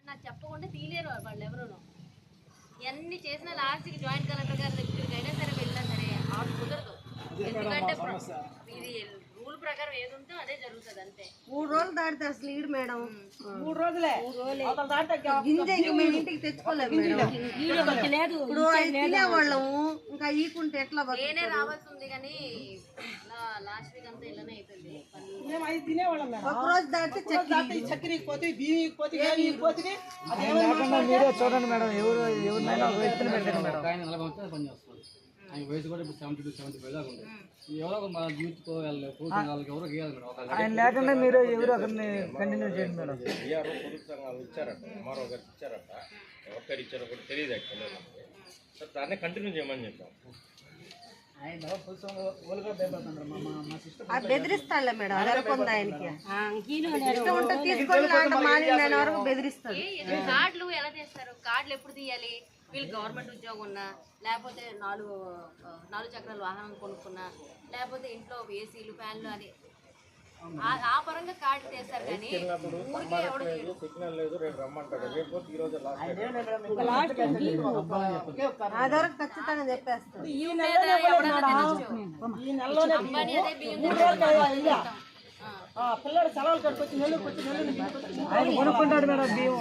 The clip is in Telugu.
నాకు చెప్పకుండా తీలేరు వాళ్ళు ఎవరును. ఇవన్నీ చేసిన లాస్ట్కి జాయింట్ కలెక్టర్ గారి దగ్గరికి అయినా సరే వెళ్ళినా సరే ఆవిడ కుదరదు. ఎందుకంటే ఇది రూల్ ప్రకారం ఏది ఉందో అదే జరుగుతుంది అంతే. 3 రోజులు దాటితే అసలు ఈడు మేడం 3 రోజులే గింజ ఇంక మేము ఇంటికి తెచ్చుకోలేదు మేడం. ఇప్పుడు తినేవాళ్ళము ఇంకా ఈకుంటే ఎట్లా నేనే రావాల్సి ఉంది కానీ లాస్ట్ వీక్ అంతా ఇలానే అవుతుంది. మేము అవి తినేవాళ్ళం మేడం. ఒక రోజు దాటితే చక్కెరకి పోతే బియ్యం పోతే ఏమి పోతే మీరే చూడండి మేడం. ఎవరినైనా వ్యక్తిని పెట్టండి మేడం. ఆయన వయసు కూడా ఇప్పుడు 72-75 దాకా ఉంది. ఎవరో మన యూత్కో వాళ్ళకి ఎవరో గీయాలి మేడం. ఆయన లేకుండా మీరు ఎవరు ఒకరిని కంటిన్యూ చేయండి మేడం. ఇచ్చారంట, ఎంఆర్ఓ గారికి ఇచ్చారంట. ఎవరికారు ఇచ్చారో కూడా తెలియదు యాక్చువల్గా. సార్ దాన్నే కంటిన్యూ చేయమని చెప్పాం. బెదిరిస్తాడులే మేడం. అదనుకుంది ఆయనకి ఇష్టం ఉంటే తీసుకొని మాలిన వరకు బెదిరిస్తాడు. కార్డులు ఎలా చేస్తారు? కార్డులు ఎప్పుడు తీయాలి? వీళ్ళు గవర్నమెంట్ ఉద్యోగం ఉన్నా, లేకపోతే 4 చక్రాల వాహనం కొనుక్కున్నా, లేకపోతే ఇంట్లో ఏసీలు ఫ్యాన్లు అని ఆ పరంగా కార్డు చేస్తారు. కానీ సిగ్నల్ లేదు, రేపు రమ్మంటాడు. రేపు ఈ రోజు అదొరకు ఖచ్చితంగా చెప్పేస్తాడు. పిల్లడు సెలవులు కట్టుకొచ్చి నెల్లూరు ఆయన కొనుక్కుంటాడు మేడం బియ్యం.